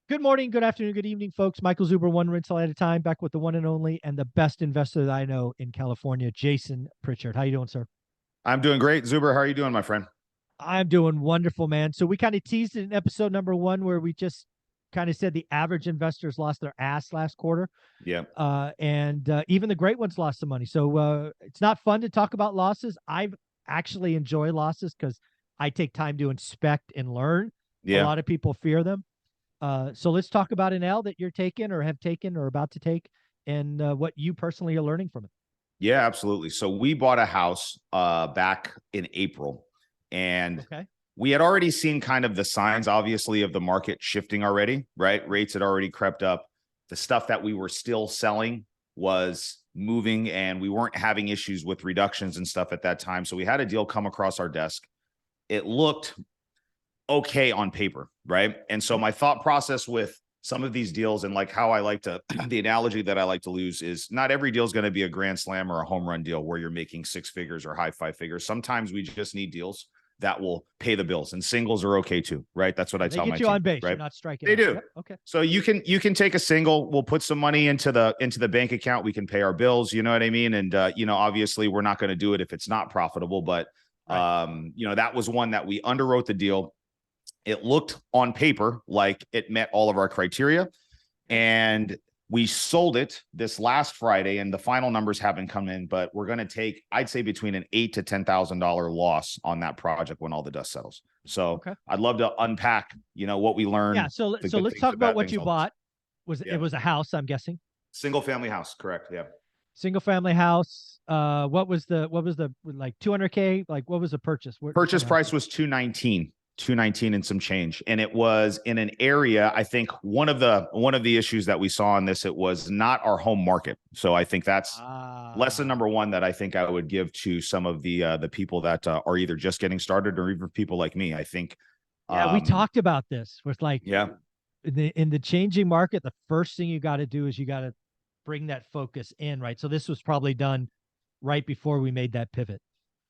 Good morning, good afternoon, good evening, folks. Michael Zuber, one rental at a time, back with the one and only and the best investor that I know in California, Jason Pritchard. How you doing, sir? I'm doing great. Zuber, how are you doing, my friend? I'm doing wonderful, man. So we kind of teased it in episode number one where we just kind of said the average investors lost their ass last quarter. Yeah. And even the great ones lost some money. So it's not fun to talk about losses. I actually enjoy losses because I take time to inspect and learn. A Yeah. lot of people fear them. So let's talk about an L that you're taking or have taken or about to take and what you personally are learning from it. Yeah, absolutely. So we bought a house back in April, and Okay. we had already seen kind of the signs, obviously, of the market shifting already, right? Rates had already crept up. The stuff that we were still selling was moving, and we weren't having issues with reductions and stuff at that time. So we had a deal come across our desk. It looked okay on paper, right? And so my thought process with some of these deals and like how I like to, the analogy that I like to use is not every deal is going to be a grand slam or a home run deal where you're making six figures or high five figures. Sometimes we just need deals that will pay the bills, and singles are okay too, right? That's what I tell my team. They get you on base, right? You're not striking They out. do. Yep. Okay. So you can take a single. We'll put some money into the bank account. We can pay our bills. You know what I mean? And obviously we're not going to do it if it's not profitable. But Right. that was one that we underwrote the deal. It looked on paper like it met all of our criteria, and we sold it this last Friday, and the final numbers haven't come in, but we're going to take, I'd say, between an $8,000 to $10,000 loss on that project when all the dust settles. So Okay. I'd love to unpack, what we learned. Yeah. So let's talk about what you bought. It was a house, I'm guessing. Single family house, correct? Yeah. Single family house. What was the like 200K? Like what was the purchase? Purchase price was 219 and some change, and it was in an area. I think one of the issues that we saw in this, it was not our home market. So I think that's lesson number one that I think I would give to some of the people that are either just getting started or even people like me. I think we talked about this with like in the changing market. The first thing you got to do is you got to bring that focus in, right? So this was probably done right before we made that pivot.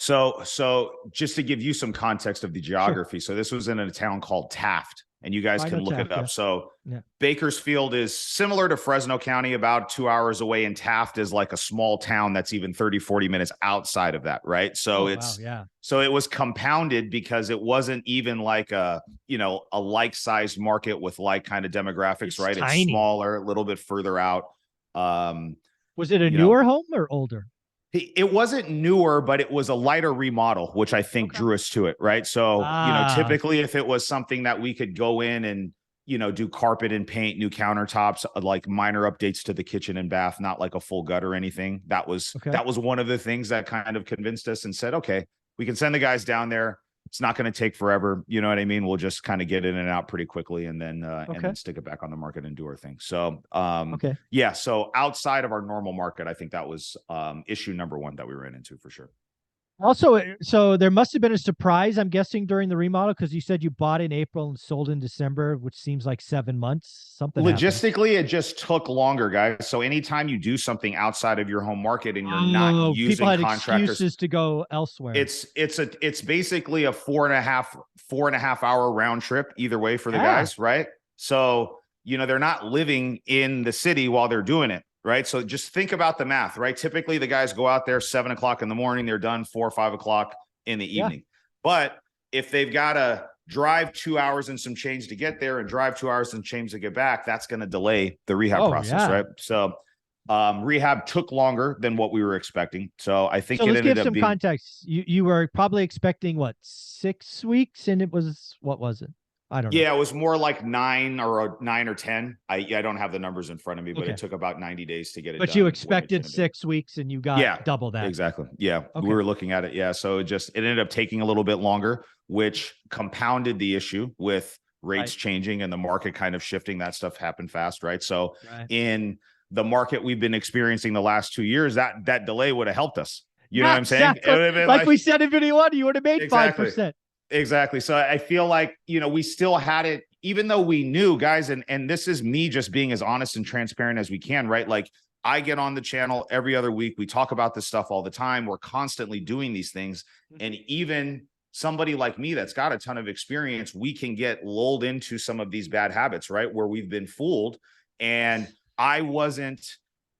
So just to give you some context of the geography. Sure. So this was in a town called Taft, and you guys can look Taft, it up. Yeah. So Bakersfield is similar to Fresno County, about 2 hours away, and Taft is like a small town that's even 30-40 minutes outside of that, right? So so it was compounded because it wasn't even like a like-sized market with like kind of demographics, it's right? Tiny. It's smaller, a little bit further out. Was it a newer home or older? It wasn't newer, but it was a lighter remodel, which I think drew us to it, right? So, typically if it was something that we could go in and, do carpet and paint, new countertops, like minor updates to the kitchen and bath, not like a full gut or anything. That was one of the things that kind of convinced us and said, okay, we can send the guys down there. It's not going to take forever. You know what I mean? We'll just kind of get in and out pretty quickly and then stick it back on the market and do our thing. So, so outside of our normal market, I think that was issue number one that we ran into for sure. Also, so there must have been a surprise, I'm guessing, during the remodel, because you said you bought in April and sold in December, which seems like 7 months. Something logistically, it just took longer, guys. So anytime you do something outside of your home market and you're not using people had contractors, excuses to go elsewhere. It's basically a four and a half hour round trip either way for the guys, right? So they're not living in the city while they're doing it. Right. So just think about the math, right? Typically the guys go out there 7 o'clock in the morning, they're done 4 or 5 o'clock in the evening. But if they've got to drive 2 hours and some change to get there and drive 2 hours and change to get back, that's going to delay the rehab process. Right. So rehab took longer than what we were expecting. So I think let's give some context. You were probably expecting what, 6 weeks, and it was, what was it? I don't know. Yeah, it was more like 9 or 10. I don't have the numbers in front of me, but it took about 90 days to get it done. But you expected 6 weeks and you got double that. Exactly. Yeah. Okay. We were looking at it. Yeah. So it ended up taking a little bit longer, which compounded the issue with rates changing and the market kind of shifting. That stuff happened fast, right? So in the market we've been experiencing the last 2 years, that delay would have helped us. You know what I'm saying? Exactly. Like we said in video 1, you would have made 5%. Exactly. So I feel like, we still had it, even though we knew, guys, and this is me just being as honest and transparent as we can, right? Like I get on the channel every other week. We talk about this stuff all the time. We're constantly doing these things. And even somebody like me that's got a ton of experience, we can get lulled into some of these bad habits, right? Where we've been fooled. And I wasn't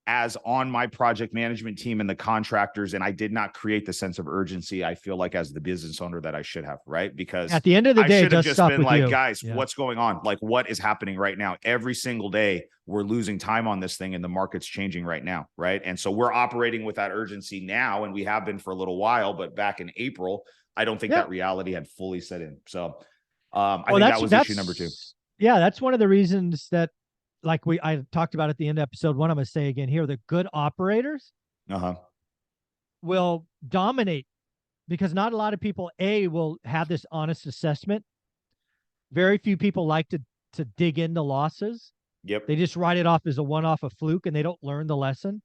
as on my project management team and the contractors, and I did not create the sense of urgency, I feel like, as the business owner that I should have, right? Because at the end of the I day, should have just just been like, you. guys, what's going on? Like, what is happening right now? Every single day, we're losing time on this thing and the market's changing right now, right? And so we're operating with that urgency now, and we have been for a little while, but back in April, I don't think that reality had fully set in. So I think that was issue number 2. Yeah, that's one of the reasons that, like I talked about at the end of episode 1, I'm going to say again here, the good operators will dominate, because not a lot of people, will have this honest assessment. Very few people like to dig into losses. Yep. They just write it off as a one-off, a fluke, and they don't learn the lesson.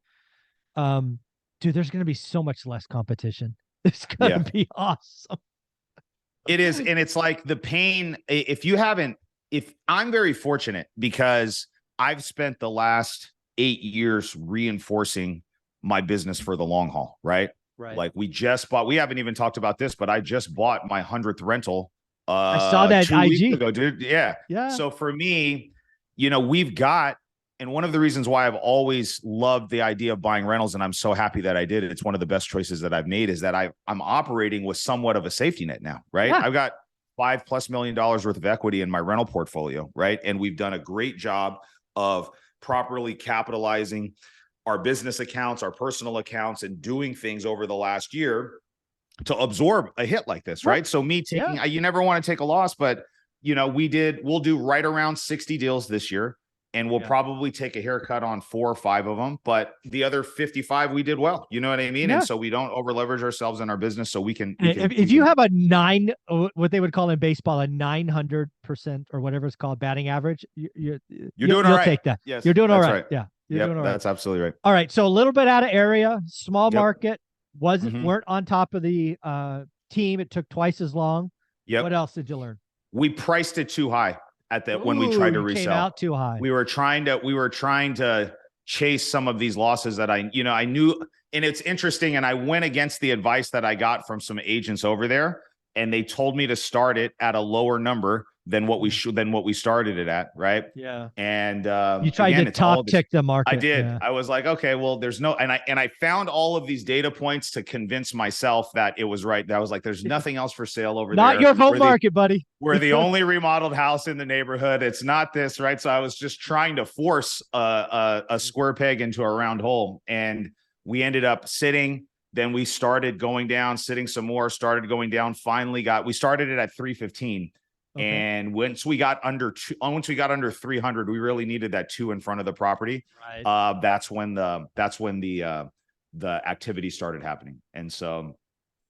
Dude, there's going to be so much less competition. It's going to be awesome. It is. And it's like the pain, if I'm very fortunate because I've spent the last 8 years reinforcing my business for the long haul, right? Right. Like we haven't even talked about this, but I just bought my 100th rental. I saw that 2 weeks ago, dude. Yeah. Yeah. So for me, and one of the reasons why I've always loved the idea of buying rentals, and I'm so happy that I did it, it's one of the best choices that I've made, is that I'm operating with somewhat of a safety net now, right? Yeah. I've got $5+ million worth of equity in my rental portfolio, right? And we've done a great job of properly capitalizing our business accounts, our personal accounts, and doing things over the last year to absorb a hit like this, right? So me taking, you never want to take a loss, but we'll do right around 60 deals this year. And we'll probably take a haircut on 4 or 5 of them, but the other 55 we did well. You know what I mean? And so we don't over leverage ourselves in our business, so we can. If you have a 9, what they would call in baseball, a 900% or whatever it's called batting average, you're doing all right. Take that. Yes, you're doing all right. Right. Yeah, you're doing all right. That's absolutely right. All right, so a little bit out of area, small market, weren't on top of the team. It took twice as long. Yep. What else did you learn? We priced it too high. When we tried to resell, came out too high. We were trying to chase some of these losses that I knew. And it's interesting. And I went against the advice that I got from some agents over there, and they told me to start it at a lower number than what we started it at. Right. Yeah. And you tried to top tick the market. I did. Yeah. I was like, okay, well, there's no, and I found all of these data points to convince myself that it was right. That was like, there's nothing else for sale over there. Not your home market, buddy. We're the only remodeled house in the neighborhood. It's not this, right? So I was just trying to force a square peg into a round hole, and we ended up sitting. Then we started going down, sitting some more, started going down. Finally we started it at 315. Okay. And once we got under 300, we really needed that 2 in front of the property. Right. That's when the activity started happening. And so,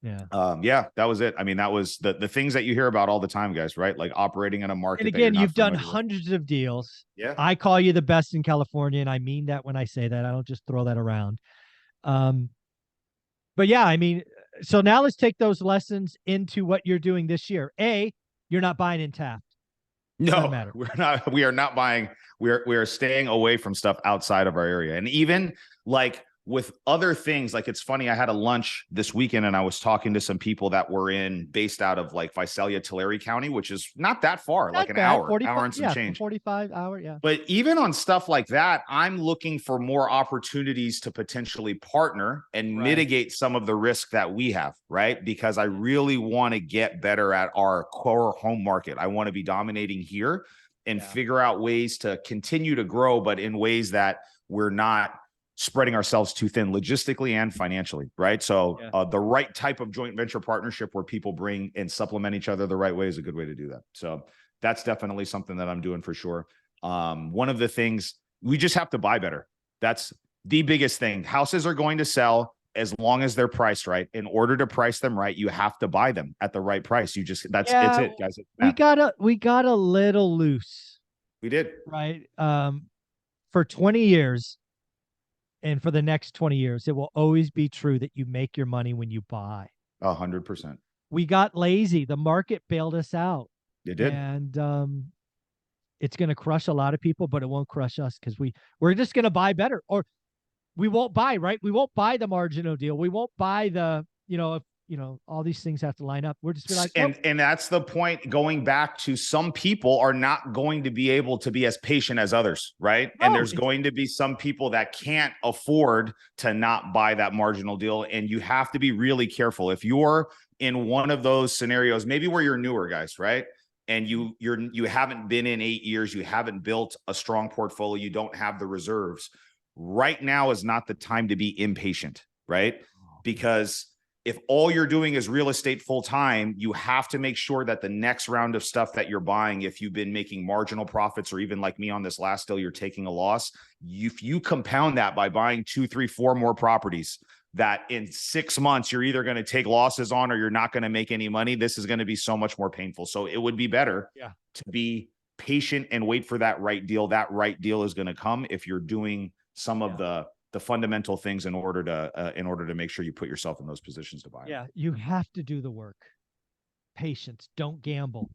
that was it. I mean, that was the things that you hear about all the time, guys, right? Like operating in a market. And again, you've done hundreds of deals. Yeah. I call you the best in California, and I mean that when I say that. I don't just throw that around. But yeah, I mean, so now let's take those lessons into what you're doing this year. You're not buying in Taft. No, we're not. We are not buying. We are staying away from stuff outside of our area. And even like with other things, like it's funny, I had a lunch this weekend and I was talking to some people that were based out of like Visalia, Tulare County, which is not that far, like an hour and some change. 45 hour, yeah. But even on stuff like that, I'm looking for more opportunities to potentially partner and mitigate some of the risk that we have, right? Because I really want to get better at our core home market. I want to be dominating here and figure out ways to continue to grow, but in ways that we're not spreading ourselves too thin logistically and financially, right? So the right type of joint venture partnership where people bring and supplement each other the right way is a good way to do that. So that's definitely something that I'm doing for sure. One of the things, we just have to buy better. That's the biggest thing. Houses are going to sell as long as they're priced right. In order to price them right, you have to buy them at the right price. It's it, guys. We got a little loose. We did. Right. For 20 years, and for the next 20 years, it will always be true that you make your money when you buy. 100%. We got lazy. The market bailed us out. It did. And it's going to crush a lot of people, but it won't crush us because we're just going to buy better. Or we won't buy, right? We won't buy the marginal deal. We won't buy the, you know, all these things have to line up. We're just be like, nope. And that's the point, going back to, some people are not going to be able to be as patient as others, right? No, And there's going to be some people that can't afford to not buy that marginal deal. And you have to be really careful. If you're in one of those scenarios, maybe where you're newer guys, right? And you haven't been in 8 years, you haven't built a strong portfolio, you don't have the reserves. Right now is not the time to be impatient, right? Because if all you're doing is real estate full time, you have to make sure that the next round of stuff that you're buying, if you've been making marginal profits, or even like me on this last deal, you're taking a loss. If you compound that by buying 2, 3, 4 more properties that in 6 months you're either going to take losses on, or you're not going to make any money, this is going to be so much more painful. So it would be better to be patient and wait for that right deal. That right deal is going to come if you're doing some of the fundamental things in order to make sure you put yourself in those positions to buy. Yeah, you have to do the work. Patience, don't gamble.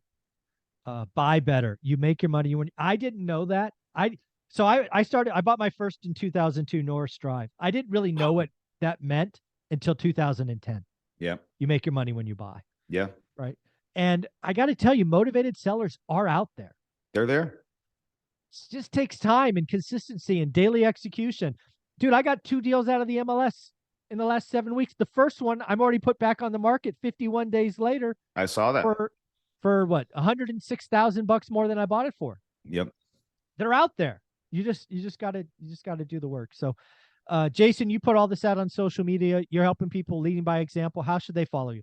Buy better. You make your money when I didn't know that. I bought my first in 2002 Norris Drive. I didn't really know what that meant until 2010. Yeah. You make your money when you buy. Yeah. Right. And I got to tell you, motivated sellers are out there. They're there. It just takes time and consistency and daily execution. Dude, I got 2 deals out of the MLS in the last 7 weeks. The first one I'm already put back on the market 51 days later. I saw that for what, $106,000 more than I bought it for. Yep. They're out there. You just gotta do the work. So, Jason, you put all this out on social media. You're helping people, leading by example. How should they follow you?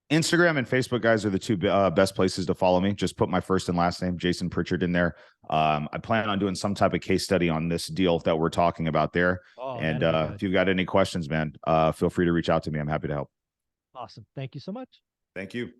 Instagram and Facebook, guys, are the 2 best places to follow me. Just put my first and last name, Jason Pritchard, in there. I plan on doing some type of case study on this deal that we're talking about there. And if you've got any questions, man, feel free to reach out to me. I'm happy to help. Awesome. Thank you so much. Thank you.